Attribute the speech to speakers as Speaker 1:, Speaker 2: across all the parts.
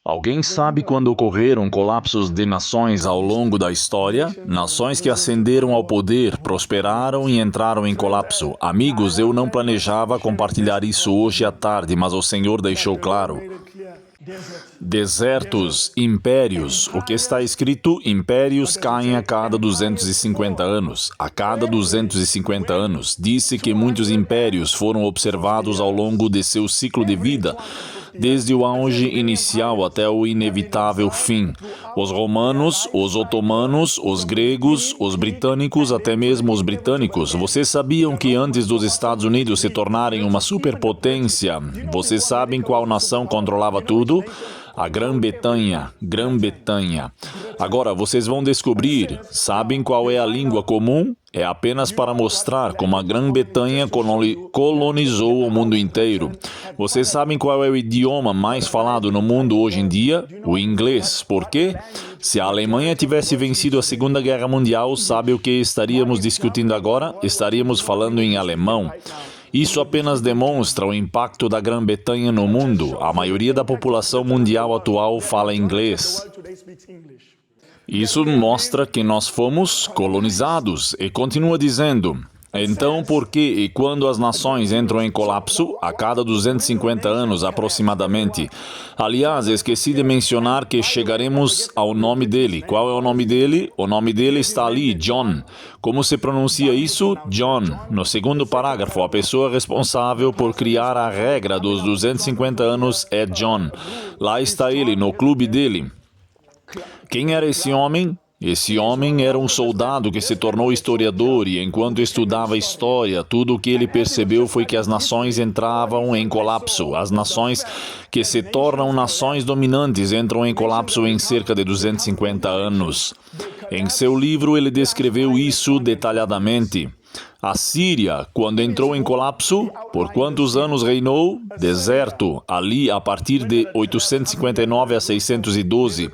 Speaker 1: Alguém sabe quando ocorreram colapsos de nações ao longo da história? Nações que ascenderam ao poder, prosperaram e entraram em colapso. Amigos, eu não planejava compartilhar isso hoje à tarde, mas o Senhor deixou claro. Desertos, impérios. O que está escrito? Impérios caem a cada 250 anos. A cada 250 anos. Disse que muitos impérios foram observados ao longo de seu ciclo de vida, desde o auge inicial até o inevitável fim. Os romanos, os otomanos, os gregos, os britânicos, até mesmo os britânicos. Vocês sabiam que antes dos Estados Unidos se tornarem uma superpotência, vocês sabem qual nação controlava tudo? A Grã-Bretanha. Grã-Bretanha. Agora, vocês vão descobrir, sabem qual é a língua comum? É apenas para mostrar como a Grã-Bretanha colonizou o mundo inteiro. Vocês sabem qual é o idioma mais falado no mundo hoje em dia? O inglês. Por quê? Se a Alemanha tivesse vencido a Segunda Guerra Mundial, sabe o que estaríamos discutindo agora? Estaríamos falando em alemão. Isso apenas demonstra o impacto da Grã-Bretanha no mundo. A maioria da população mundial atual fala inglês. Isso mostra que nós fomos colonizados. E continua dizendo: então, por que e quando as nações entram em colapso? A cada 250 anos, aproximadamente. Aliás, esqueci de mencionar que chegaremos ao nome dele. Qual é o nome dele? O nome dele está ali, John. Como se pronuncia isso? John. No segundo parágrafo, a pessoa responsável por criar a regra dos 250 anos é John. Lá está ele, no clube dele. Quem era esse homem? Esse homem era um soldado que se tornou historiador e, enquanto estudava história, tudo o que ele percebeu foi que as nações entravam em colapso. As nações que se tornam nações dominantes entram em colapso em cerca de 250 anos. Em seu livro, ele descreveu isso detalhadamente. A Síria, quando entrou em colapso, por quantos anos reinou? Deserto, ali a partir de 859 a 612.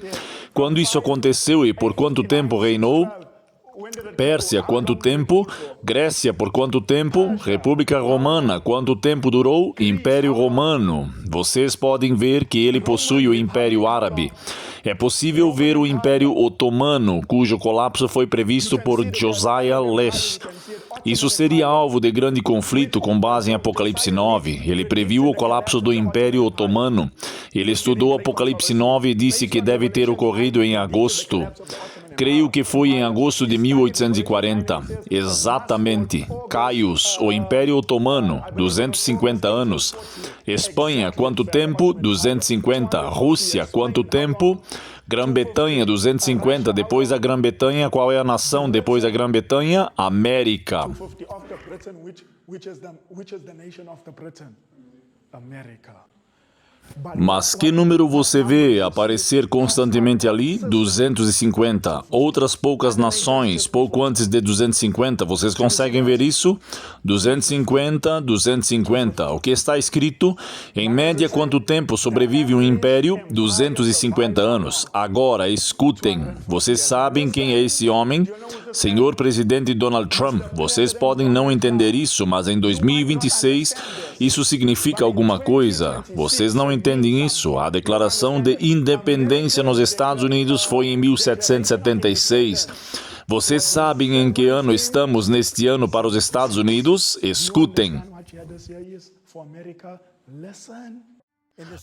Speaker 1: Quando isso aconteceu e por quanto tempo reinou? Pérsia, quanto tempo? Grécia, por quanto tempo? República Romana, quanto tempo durou? Império Romano. Vocês podem ver que ele possui o Império Árabe. É possível ver o Império Otomano, cujo colapso foi previsto por Josiah Lesh. Isso seria alvo de grande conflito com base em Apocalipse 9. Ele previu o colapso do Império Otomano. Ele estudou Apocalipse 9 e disse que deve ter ocorrido em agosto. Creio que foi em agosto de 1840. Exatamente. Caius, o Império Otomano, 250 anos. Espanha, quanto tempo? 250. Rússia, quanto tempo? Grã-Bretanha, 250. Depois da Grã-Bretanha, qual é a nação depois da Grã-Bretanha? América. Mas que número você vê aparecer constantemente ali? 250. Outras poucas nações, pouco antes de 250. Vocês conseguem ver isso? 250, 250. O que está escrito? Em média, quanto tempo sobrevive um império? 250 anos. Agora, escutem. Vocês sabem quem é esse homem? Senhor Presidente Donald Trump. Vocês podem não entender isso, mas em 2026, isso significa alguma coisa. Vocês não entendem isso. A Declaração de Independência nos Estados Unidos foi em 1776. Vocês sabem em que ano estamos neste ano para os Estados Unidos? Escutem.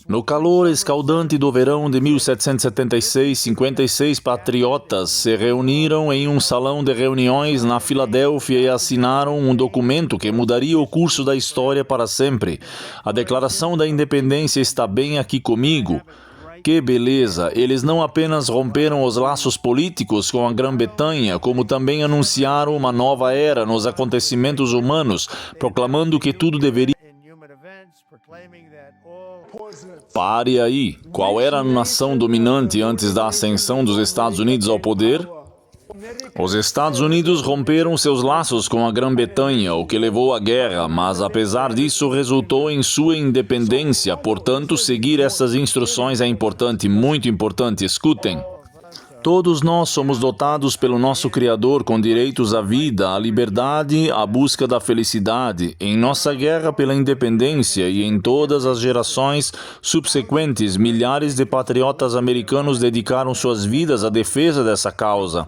Speaker 1: No calor escaldante do verão de 1776, 56 patriotas se reuniram em um salão de reuniões na Filadélfia e assinaram um documento que mudaria o curso da história para sempre. A Declaração da Independência está bem aqui comigo. Que beleza! Eles não apenas romperam os laços políticos com a Grã-Bretanha, como também anunciaram uma nova era nos acontecimentos humanos, proclamando que tudo deveria... Pare aí. Qual era a nação dominante antes da ascensão dos Estados Unidos ao poder? Os Estados Unidos romperam seus laços com a Grã-Bretanha, o que levou à guerra, mas apesar disso resultou em sua independência. Portanto, seguir essas instruções é importante, muito importante. Escutem. Todos nós somos dotados pelo nosso Criador com direitos à vida, à liberdade, à busca da felicidade. Em nossa guerra pela independência e em todas as gerações subsequentes, milhares de patriotas americanos dedicaram suas vidas à defesa dessa causa.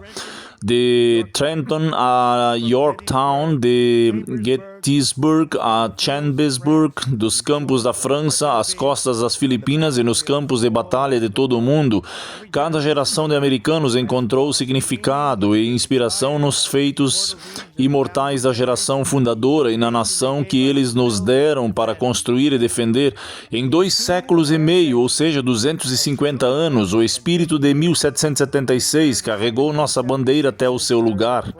Speaker 1: De Trenton a Yorktown, de Gettysburg a Chambersburg, dos campos da França às costas das Filipinas e nos campos de batalha de todo o mundo, cada geração de americanos encontrou significado e inspiração nos feitos imortais da geração fundadora e na nação que eles nos deram para construir e defender. Em 2 séculos e meio, ou seja, 250 anos, o espírito de 1776 carregou nossa bandeira até o seu lugar.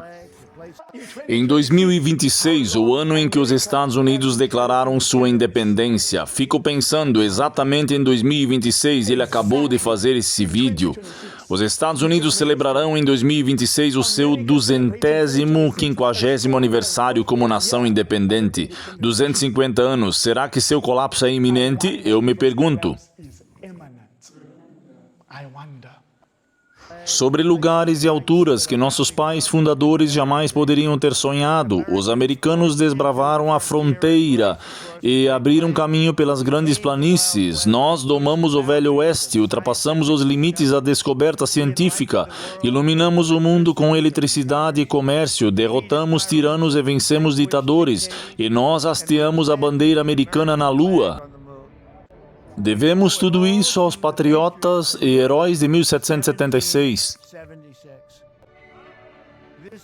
Speaker 1: Em 2026, o ano em que os Estados Unidos declararam sua independência, fico pensando exatamente em 2026, ele acabou de fazer esse vídeo. Os Estados Unidos celebrarão em 2026 o seu 250º aniversário como nação independente. 250 anos, será que seu colapso é iminente? Eu me pergunto. Sobre lugares e alturas que nossos pais fundadores jamais poderiam ter sonhado, os americanos desbravaram a fronteira e abriram caminho pelas grandes planícies. Nós domamos o Velho Oeste, ultrapassamos os limites da descoberta científica, iluminamos o mundo com eletricidade e comércio, derrotamos tiranos e vencemos ditadores, e nós hasteamos a bandeira americana na Lua. Devemos tudo isso aos patriotas e heróis de 1776.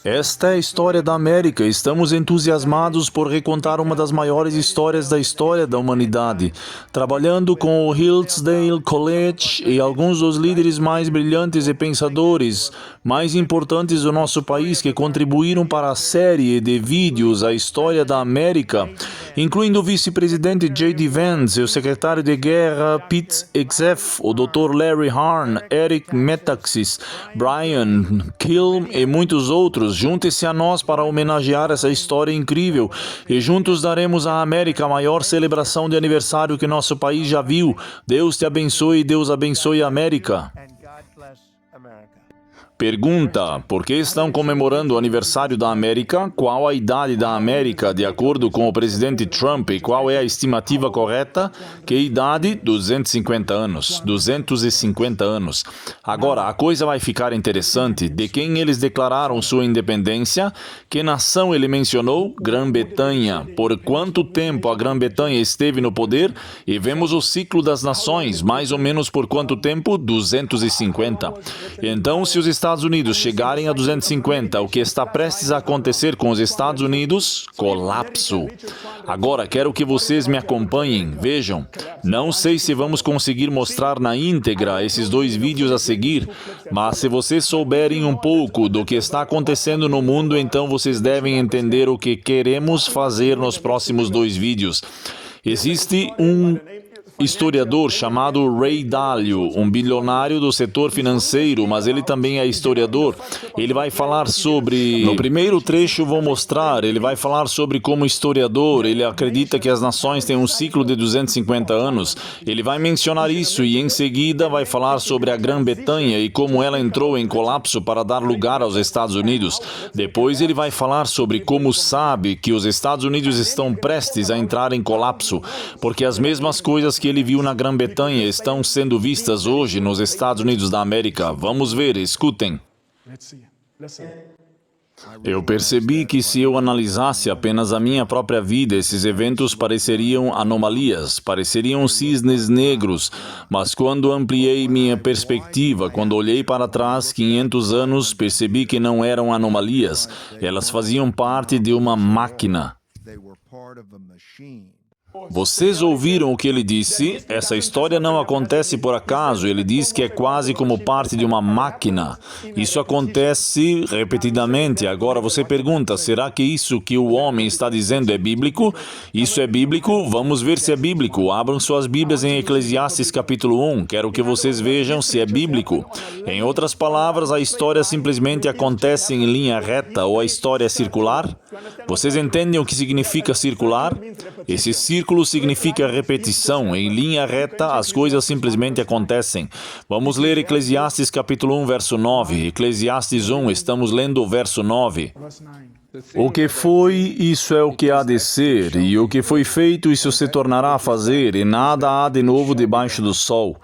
Speaker 1: Esta é a história da América. Estamos entusiasmados por recontar uma das maiores histórias da história da humanidade, trabalhando com o Hillsdale College e alguns dos líderes mais brilhantes e pensadores mais importantes do nosso país que contribuíram para a série de vídeos A História da América, incluindo o vice-presidente J.D. Vance, o secretário de guerra Pete Hegseth, o Dr. Larry Harn, Eric Metaxas, Brian Kilm e muitos outros. Junte-se a nós para homenagear essa história incrível e juntos daremos à América a maior celebração de aniversário que nosso país já viu. Deus te abençoe e Deus abençoe a América. Pergunta: por que estão comemorando o aniversário da América? Qual a idade da América, de acordo com o presidente Trump, e qual é a estimativa correta? Que idade? 250 anos. 250 anos. Agora, a coisa vai ficar interessante. De quem eles declararam sua independência? Que nação ele mencionou? Grã-Bretanha. Por quanto tempo a Grã-Bretanha esteve no poder? E vemos o ciclo das nações. Mais ou menos por quanto tempo? 250. Então, se os Estados Unidos chegarem a 250, o que está prestes a acontecer com os Estados Unidos? Colapso. Agora, quero que vocês me acompanhem. Vejam, não sei se vamos conseguir mostrar na íntegra esses 2 vídeos a seguir, mas se vocês souberem um pouco do que está acontecendo no mundo, então vocês devem entender o que queremos fazer nos próximos 2 vídeos. Existe um historiador chamado Ray Dalio, um bilionário do setor financeiro, mas ele também é historiador. Ele vai falar sobre... No primeiro trecho vou mostrar, ele vai falar sobre como historiador, ele acredita que as nações têm um ciclo de 250 anos. Ele vai mencionar isso e em seguida vai falar sobre a Grã-Bretanha e como ela entrou em colapso para dar lugar aos Estados Unidos. Depois ele vai falar sobre como sabe que os Estados Unidos estão prestes a entrar em colapso, porque as mesmas coisas que ele viu na Grã-Bretanha estão sendo vistas hoje nos Estados Unidos da América. Vamos ver, escutem. Eu percebi que se eu analisasse apenas a minha própria vida, esses eventos pareceriam anomalias, pareceriam cisnes negros, mas quando ampliei minha perspectiva, quando olhei para trás 500 anos, percebi que não eram anomalias, elas faziam parte de uma máquina. Vocês ouviram o que ele disse? Essa história não acontece por acaso. Ele diz que é quase como parte de uma máquina. Isso acontece repetidamente. Agora você pergunta, será que isso que o homem está dizendo é bíblico? Isso é bíblico? Vamos ver se é bíblico. Abram suas Bíblias em Eclesiastes capítulo 1. Quero que vocês vejam se é bíblico. Em outras palavras, a história simplesmente acontece em linha reta ou a história é circular? Vocês entendem o que significa circular? Esse círculo círculo significa repetição. Em linha reta, as coisas simplesmente acontecem. Vamos ler Eclesiastes capítulo 1, verso 9. Eclesiastes 1, estamos lendo o verso 9. O que foi, isso é o que há de ser, e o que foi feito, isso se tornará a fazer, e nada há de novo debaixo do sol.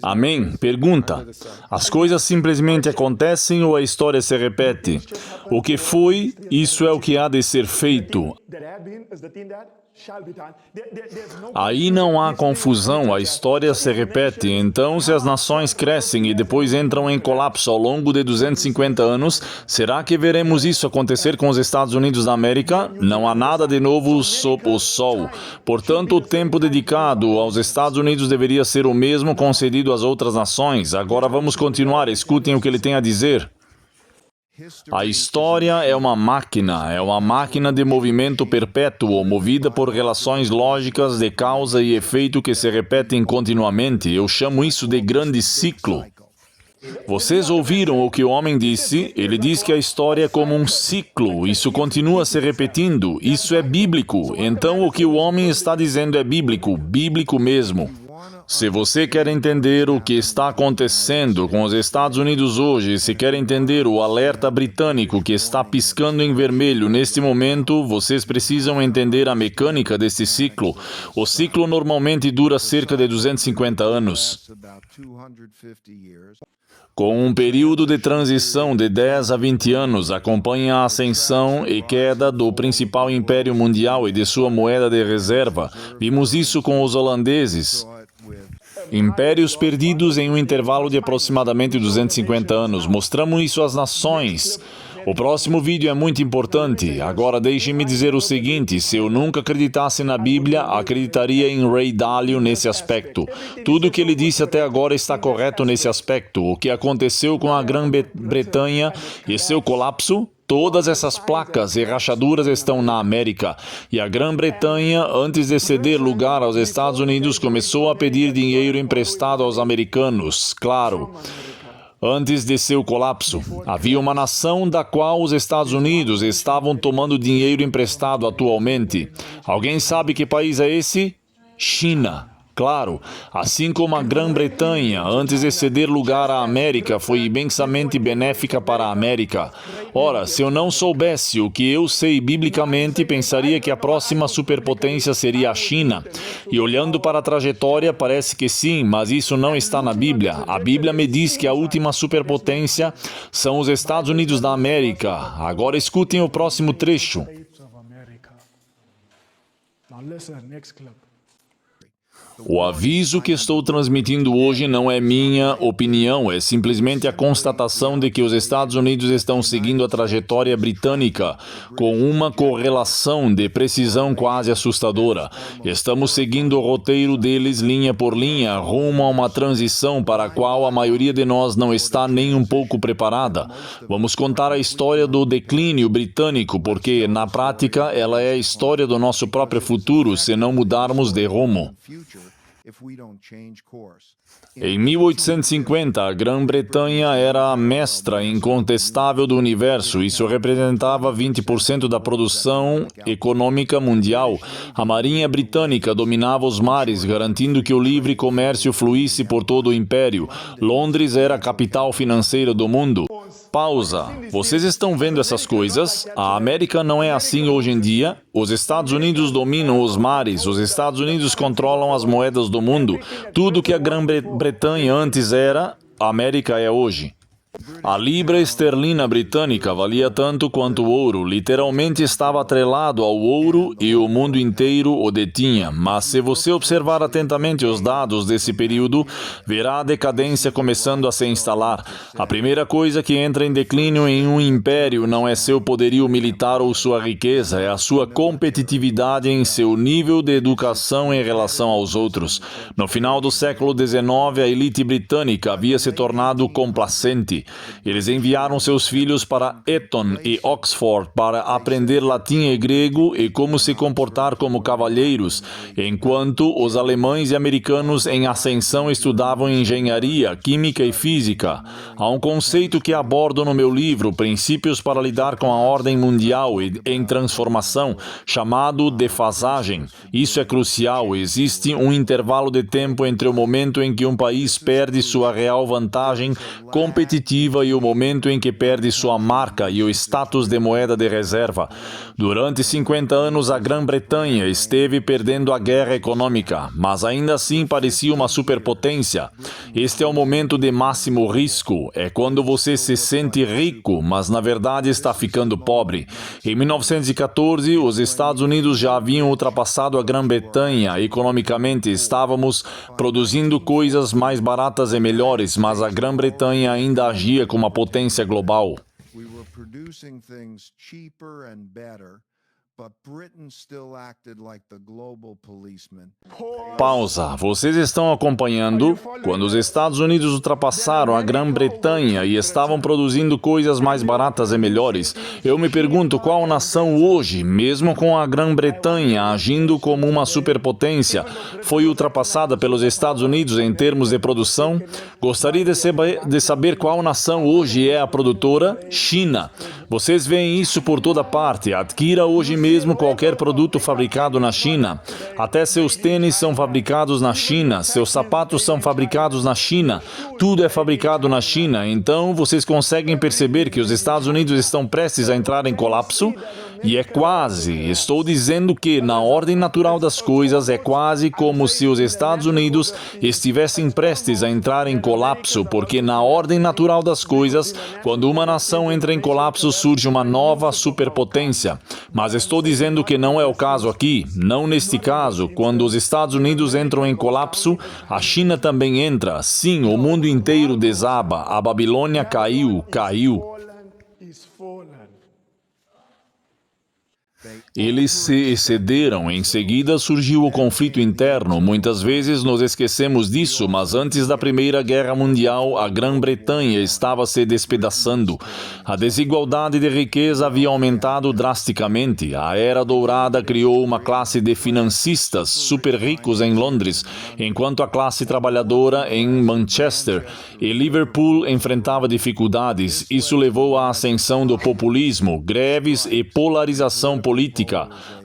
Speaker 1: Amém? Pergunta: as coisas simplesmente acontecem ou a história se repete? O que foi, isso é o que há de ser feito. Aí não há confusão, a história se repete. Então, se as nações crescem e depois entram em colapso ao longo de 250 anos, será que veremos isso acontecer com os Estados Unidos da América? Não há nada de novo sob o sol. Portanto, o tempo dedicado aos Estados Unidos deveria ser o mesmo concedido às outras nações. Agora vamos continuar, escutem o que ele tem a dizer. A história é uma máquina de movimento perpétuo, movida por relações lógicas de causa e efeito que se repetem continuamente. Eu chamo isso de grande ciclo. Vocês ouviram o que o homem disse? Ele diz que a história é como um ciclo, isso continua se repetindo, isso é bíblico. Então o que o homem está dizendo é bíblico, bíblico mesmo. Se você quer entender o que está acontecendo com os Estados Unidos hoje, se quer entender o alerta britânico que está piscando em vermelho neste momento, vocês precisam entender a mecânica deste ciclo. O ciclo normalmente dura cerca de 250 anos. Com um período de transição de 10 a 20 anos, acompanha a ascensão e queda do principal império mundial e de sua moeda de reserva. Vimos isso com os holandeses. Impérios perdidos em um intervalo de aproximadamente 250 anos. Mostramos isso às nações. O próximo vídeo é muito importante. Agora deixem-me dizer o seguinte, se eu nunca acreditasse na Bíblia, acreditaria em Ray Dalio nesse aspecto. Tudo o que ele disse até agora está correto nesse aspecto. O que aconteceu com a Grã-Bretanha e seu colapso? Todas essas placas e rachaduras estão na América. E a Grã-Bretanha, antes de ceder lugar aos Estados Unidos, começou a pedir dinheiro emprestado aos americanos. Claro. Antes de seu colapso, havia uma nação da qual os Estados Unidos estavam tomando dinheiro emprestado atualmente. Alguém sabe que país é esse? China. Claro, assim como a Grã-Bretanha, antes de ceder lugar à América, foi imensamente benéfica para a América. Ora, se eu não soubesse o que eu sei biblicamente, pensaria que a próxima superpotência seria a China. E olhando para a trajetória, parece que sim, mas isso não está na Bíblia. A Bíblia me diz que a última superpotência são os Estados Unidos da América. Agora escutem o próximo trecho. O aviso que estou transmitindo hoje não é minha opinião, é simplesmente a constatação de que os Estados Unidos estão seguindo a trajetória britânica com uma correlação de precisão quase assustadora. Estamos seguindo o roteiro deles linha por linha, rumo a uma transição para a qual a maioria de nós não está nem um pouco preparada. Vamos contar a história do declínio britânico, porque, na prática, ela é a história do nosso próprio futuro, se não mudarmos de rumo. Em 1850, a Grã-Bretanha era a mestra incontestável do universo. Isso representava 20% da produção econômica mundial. A Marinha Britânica dominava os mares, garantindo que o livre comércio fluísse por todo o império. Londres era a capital financeira do mundo. Pausa. Vocês estão vendo essas coisas? A América não é assim hoje em dia. Os Estados Unidos dominam os mares. Os Estados Unidos controlam as moedas do mundo. Tudo que a Grã-Bretanha antes era, a América é hoje. A libra esterlina britânica valia tanto quanto o ouro, literalmente estava atrelado ao ouro e o mundo inteiro o detinha. Mas se você observar atentamente os dados desse período, verá a decadência começando a se instalar. A primeira coisa que entra em declínio em um império não é seu poderio militar ou sua riqueza, é a sua competitividade em seu nível de educação em relação aos outros. No final do século XIX, a elite britânica havia se tornado complacente. University. Eles enviaram seus filhos para Eton e Oxford para aprender latim e grego e como se comportar como cavalheiros, enquanto os alemães e americanos em ascensão estudavam engenharia, química e física. Há um conceito que abordo no meu livro, Princípios para lidar com a ordem mundial em transformação, chamado defasagem. Isso é crucial. Existe um intervalo de tempo entre o momento em que um país perde sua real vantagem competitiva e o momento em que perde sua marca e o status de moeda de reserva. Durante 50 anos, a Grã-Bretanha esteve perdendo a guerra econômica, mas ainda assim parecia uma superpotência. Este é o momento de máximo risco. É quando você se sente rico, mas na verdade está ficando pobre. Em 1914, os Estados Unidos já haviam ultrapassado a Grã-Bretanha. Economicamente, estávamos produzindo coisas mais baratas e melhores, mas a Grã-Bretanha ainda agia como uma potência global.
Speaker 2: We were producing things cheaper and better, but Britain still acted like the global policeman.
Speaker 1: Pausa. Vocês estão acompanhando? Quando os Estados Unidos ultrapassaram a Grã-Bretanha e estavam produzindo coisas mais baratas e melhores, eu me pergunto qual nação hoje, mesmo com a Grã-Bretanha agindo como uma superpotência, foi ultrapassada pelos Estados Unidos em termos de produção? Gostaria de saber qual nação hoje é a produtora? China. Vocês veem isso por toda parte. Adquira hoje mesmo qualquer produto fabricado na China. Até seus tênis são fabricados na China, seus sapatos são fabricados na China, tudo é fabricado na China. Então, vocês conseguem perceber que os Estados Unidos estão prestes a entrar em colapso? E é quase, estou dizendo que, na ordem natural das coisas, é quase como se os Estados Unidos estivessem prestes a entrar em colapso, porque na ordem natural das coisas, quando uma nação entra em colapso, surge uma nova superpotência. Mas estou dizendo que não é o caso aqui, não neste caso. Quando os Estados Unidos entram em colapso, a China também entra. Sim, o mundo inteiro desaba, a Babilônia caiu. Eles se excederam, em seguida surgiu o conflito interno. Muitas vezes nos esquecemos disso, mas antes da Primeira Guerra Mundial, a Grã-Bretanha estava se despedaçando. A desigualdade de riqueza havia aumentado drasticamente. A Era Dourada criou uma classe de financistas super ricos em Londres, enquanto a classe trabalhadora em Manchester e Liverpool enfrentava dificuldades. Isso levou à ascensão do populismo, greves e polarização política.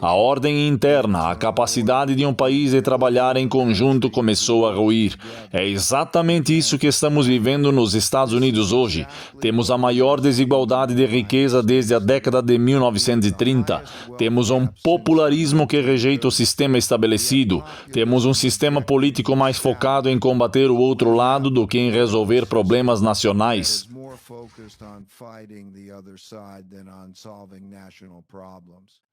Speaker 1: A ordem interna, a capacidade de um país de trabalhar em conjunto começou a ruir. É exatamente isso que estamos vivendo nos Estados Unidos hoje. Temos a maior desigualdade de riqueza desde a década de 1930. Temos um popularismo que rejeita o sistema estabelecido. Temos um sistema político mais focado em combater o outro lado do que em resolver problemas nacionais.
Speaker 2: More focused on fighting the other side than on solving national problems.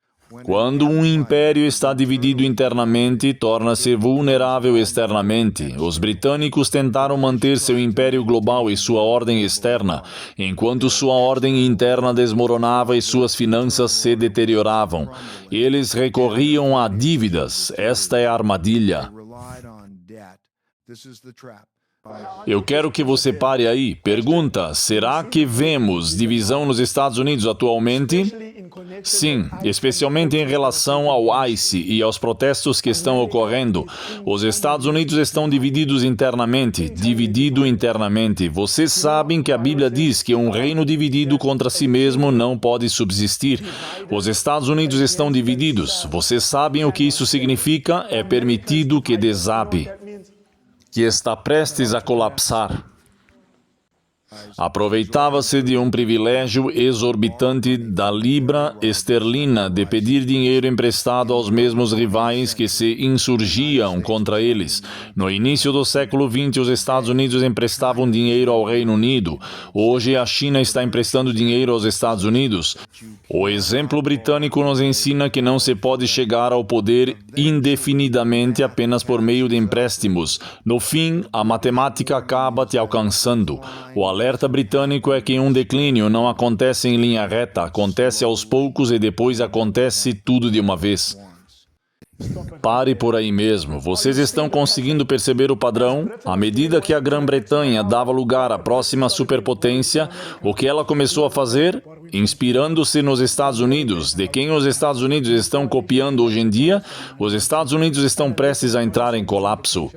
Speaker 1: Quando um império está dividido internamente, torna-se vulnerável externamente. Os britânicos tentaram manter seu império global e sua ordem externa, enquanto sua ordem interna desmoronava e suas finanças se deterioravam. Eles recorriam a dívidas. Esta é a armadilha.
Speaker 2: Relied on debt. This is the trap.
Speaker 1: Eu quero que você pare aí. Pergunta: será que vemos divisão nos Estados Unidos atualmente? Sim, especialmente em relação ao ICE e aos protestos que estão ocorrendo. Os Estados Unidos estão dividido internamente. Vocês sabem que a Bíblia diz que um reino dividido contra si mesmo não pode subsistir. Os Estados Unidos estão divididos. Vocês sabem o que isso significa? É permitido que desabe, que está prestes a colapsar. Aproveitava-se de um privilégio exorbitante da libra esterlina de pedir dinheiro emprestado aos mesmos rivais que se insurgiam contra eles. No início do século XX, os Estados Unidos emprestavam dinheiro ao Reino Unido. Hoje, a China está emprestando dinheiro aos Estados Unidos. O exemplo britânico nos ensina que não se pode chegar ao poder indefinidamente apenas por meio de empréstimos. No fim, a matemática acaba te alcançando. O alerta britânico é que um declínio não acontece em linha reta, acontece aos poucos e depois acontece tudo de uma vez. Pare por aí mesmo. Vocês estão conseguindo perceber o padrão? À medida que a Grã-Bretanha dava lugar à próxima superpotência, o que ela começou a fazer? Inspirando-se nos Estados Unidos. De quem os Estados Unidos estão copiando hoje em dia? Os Estados Unidos estão prestes a entrar em colapso.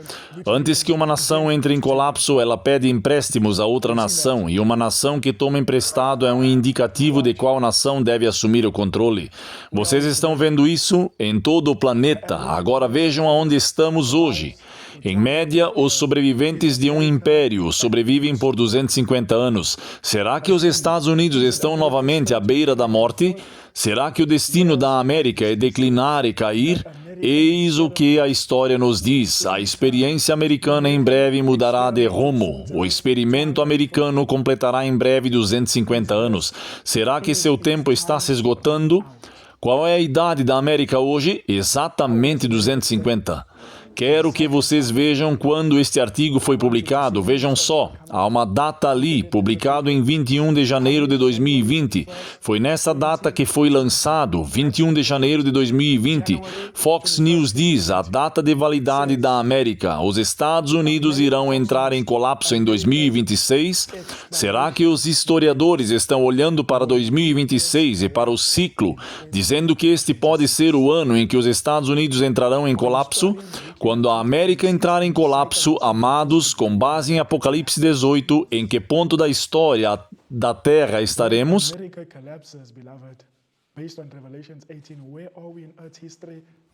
Speaker 1: Antes que uma nação entre em colapso, ela pede empréstimos a outra nação, e uma nação que toma emprestado é um indicativo de qual nação deve assumir o controle. Vocês estão vendo isso em todo o planeta. Agora vejam aonde estamos hoje. Em média, os sobreviventes de um império sobrevivem por 250 anos. Será que os Estados Unidos estão novamente à beira da morte? Será que o destino da América é declinar e cair? Eis o que a história nos diz. A experiência americana em breve mudará de rumo. O experimento americano completará em breve 250 anos. Será que seu tempo está se esgotando? Qual é a idade da América hoje? Exatamente 250. Quero que vocês vejam quando este artigo foi publicado. Vejam só, há uma data ali, publicado em 21 de janeiro de 2020. Foi nessa data que foi lançado, 21 de janeiro de 2020. Fox News diz, a data de validade da América. Os Estados Unidos irão entrar em colapso em 2026? Será que os historiadores estão olhando para 2026 e para o ciclo, dizendo que este pode ser o ano em que os Estados Unidos entrarão em colapso? Quando a América entrar em colapso, amados, com base em Apocalipse 18, em que ponto da história da Terra estaremos?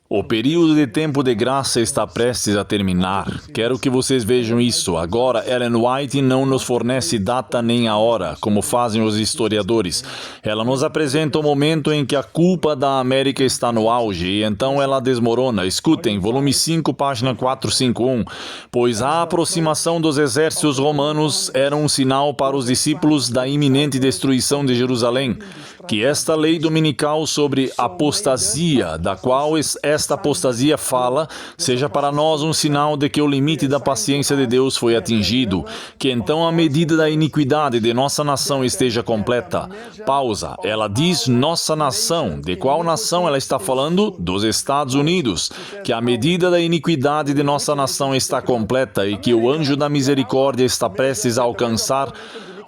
Speaker 1: O período de tempo de graça está prestes a terminar. Quero que vocês vejam isso. Agora, Ellen White não nos fornece data nem a hora, como fazem os historiadores. Ela nos apresenta o momento em que a culpa da América está no auge, e então ela desmorona. Escutem, volume 5, página 451. Pois a aproximação dos exércitos romanos era um sinal para os discípulos da iminente destruição de Jerusalém. Que esta lei dominical sobre apostasia, da qual esta apostasia fala, seja para nós um sinal de que o limite da paciência de Deus foi atingido, que então a medida da iniquidade de nossa nação esteja completa. Pausa. Ela diz nossa nação. De qual nação ela está falando? Dos Estados Unidos. Que a medida da iniquidade de nossa nação está completa e que o anjo da misericórdia está prestes a alcançar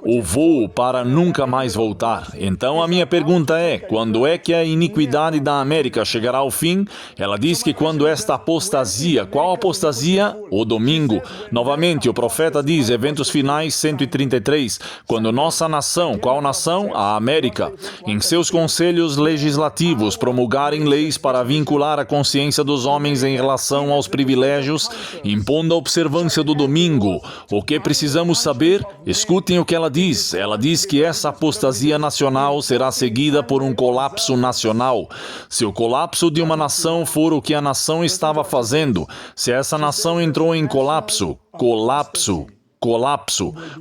Speaker 1: o voo para nunca mais voltar. Então a minha pergunta é, quando é que a iniquidade da América chegará ao fim? Ela diz que quando esta apostasia, qual apostasia? O domingo. Novamente, o profeta diz, eventos finais 133, quando nossa nação, qual nação? A América, em seus conselhos legislativos promulgarem leis para vincular a consciência dos homens em relação aos privilégios, impondo a observância do domingo. O que precisamos saber? Escutem o que ela diz. Ela diz que essa apostasia nacional será seguida por um colapso nacional. Se o colapso de uma nação for o que a nação estava fazendo, se essa nação entrou em colapso,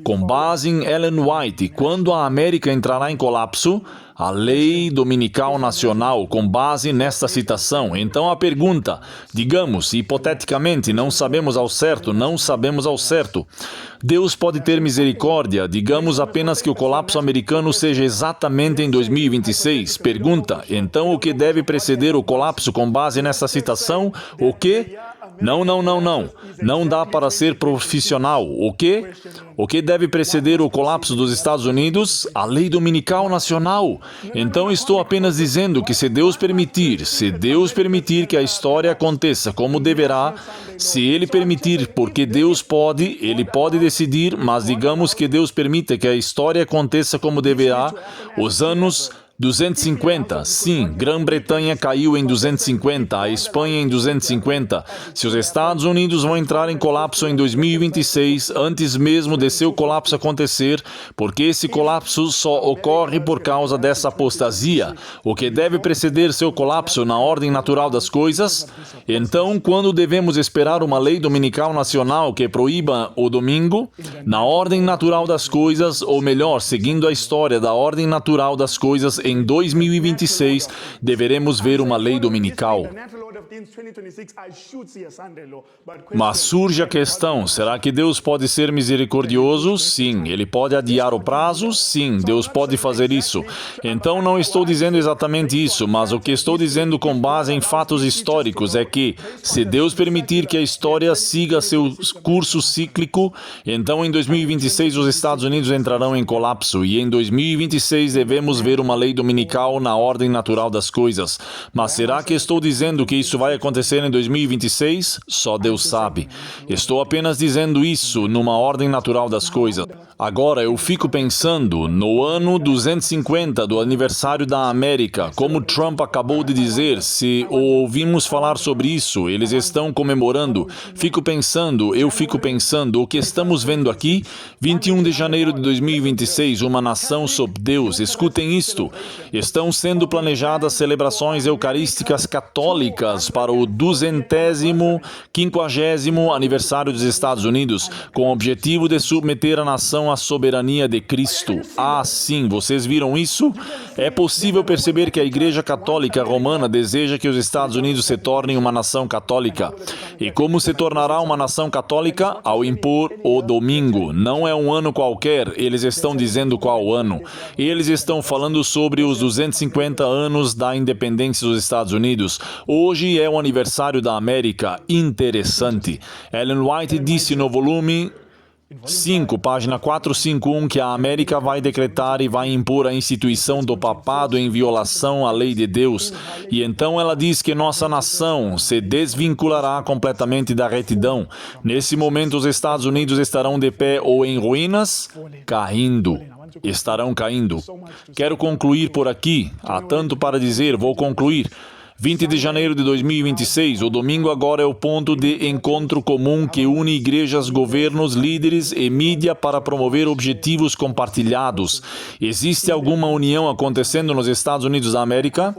Speaker 1: com base em Ellen White, quando a América entrará em colapso? A lei dominical nacional, com base nesta citação. Então a pergunta, digamos, hipoteticamente, não sabemos ao certo. Deus pode ter misericórdia, digamos apenas que o colapso americano seja exatamente em 2026. Pergunta, então o que deve preceder o colapso com base nessa citação? O quê? Não. Não dá para ser profissional. O quê? O que deve preceder o colapso dos Estados Unidos? A lei dominical nacional. Então estou apenas dizendo que se Deus permitir que a história aconteça como deverá, se Ele permitir, porque Ele pode decidir, mas digamos que Deus permita que a história aconteça como deverá, os anos 250, sim, Grã-Bretanha caiu em 250, a Espanha em 250. Se os Estados Unidos vão entrar em colapso em 2026, antes mesmo de seu colapso acontecer, porque esse colapso só ocorre por causa dessa apostasia, o que deve preceder seu colapso na ordem natural das coisas? Então, quando devemos esperar uma lei dominical nacional que proíba o domingo? Na ordem natural das coisas, ou melhor, seguindo a história da ordem natural das coisas, em 2026 deveremos ver uma lei dominical. Mas surge a questão, será que Deus pode ser misericordioso? Sim. Ele pode adiar o prazo? Sim. Deus pode fazer isso. Então não estou dizendo exatamente isso, mas o que estou dizendo com base em fatos históricos é que, se Deus permitir que a história siga seu curso cíclico, então em 2026 os Estados Unidos entrarão em colapso e em 2026 devemos ver uma lei dominical na ordem natural das coisas. Mas será que estou dizendo que isso vai acontecer em 2026? Só Deus sabe. Estou apenas dizendo isso numa ordem natural das coisas. Agora eu fico pensando, no ano 250 do aniversário da América, como Trump acabou de dizer, se ouvimos falar sobre isso, eles estão comemorando. Eu fico pensando, o que estamos vendo aqui? 21 de janeiro de 2026, uma nação sob Deus. Escutem isto. Estão sendo planejadas celebrações eucarísticas católicas para o 250º aniversário dos Estados Unidos, com o objetivo de submeter a nação à soberania de Cristo. Ah, sim, vocês viram isso? É possível perceber que a Igreja Católica Romana deseja que os Estados Unidos se tornem uma nação católica. E como se tornará uma nação católica? Ao impor o domingo. Não é um ano qualquer, eles estão dizendo qual ano. Eles estão falando sobre os 250 anos da independência dos Estados Unidos. Hoje é o aniversário da América. Interessante. Ellen White disse no volume 5, página 451, que a América vai decretar e vai impor a instituição do papado em violação à lei de Deus. E então ela diz que nossa nação se desvinculará completamente da retidão. Nesse momento, os Estados Unidos estarão de pé ou em ruínas? Caindo. Estarão caindo. Quero concluir por aqui. Há tanto para dizer, vou concluir. 20 de janeiro de 2026, o domingo agora é o ponto de encontro comum que une igrejas, governos, líderes e mídia para promover objetivos compartilhados. Existe alguma união acontecendo nos Estados Unidos da América?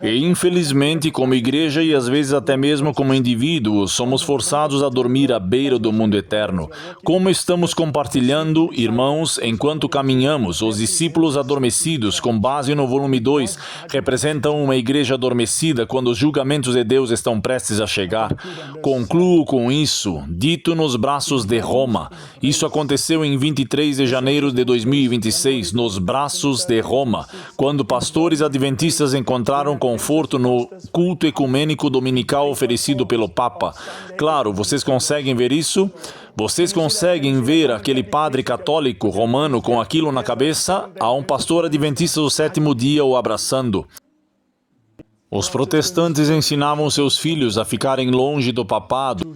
Speaker 1: E infelizmente, como igreja e às vezes até mesmo como indivíduos, somos forçados a dormir à beira do mundo eterno. Como estamos compartilhando, irmãos, enquanto caminhamos, os discípulos adormecidos, com base no volume 2, representam uma igreja adormecida quando os julgamentos de Deus estão prestes a chegar. Concluo com isso, dito nos braços de Roma. Isso aconteceu em 23 de janeiro de 2026, nos braços de Roma, quando pastores adventistas encontraram conforto no culto ecumênico dominical oferecido pelo Papa. Claro, vocês conseguem ver isso? Vocês conseguem ver aquele padre católico romano com aquilo na cabeça? Há um pastor adventista do sétimo dia o abraçando. Os protestantes ensinavam seus filhos a ficarem longe do papado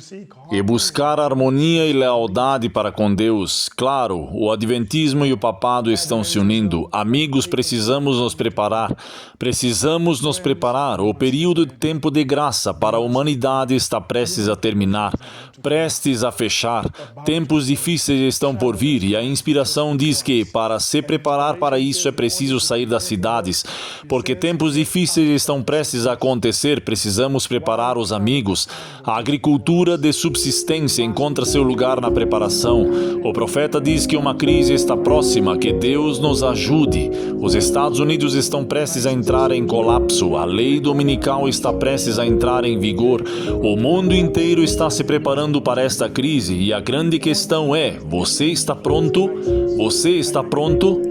Speaker 1: e buscar harmonia e lealdade para com Deus. Claro, o adventismo e o papado estão se unindo. Amigos, precisamos nos preparar. Precisamos nos preparar. O período de tempo de graça para a humanidade está prestes a terminar, prestes a fechar. Tempos difíceis estão por vir e a inspiração diz que, para se preparar para isso, é preciso sair das cidades, porque tempos difíceis estão prestes a acontecer. Precisamos preparar os amigos. A agricultura de subsistência encontra seu lugar na preparação. O profeta diz que uma crise está próxima, que Deus nos ajude. Os Estados Unidos estão prestes a entrar em colapso. A lei dominical está prestes a entrar em vigor. O mundo inteiro está se preparando para esta crise e a grande questão é: você está pronto? Você está pronto?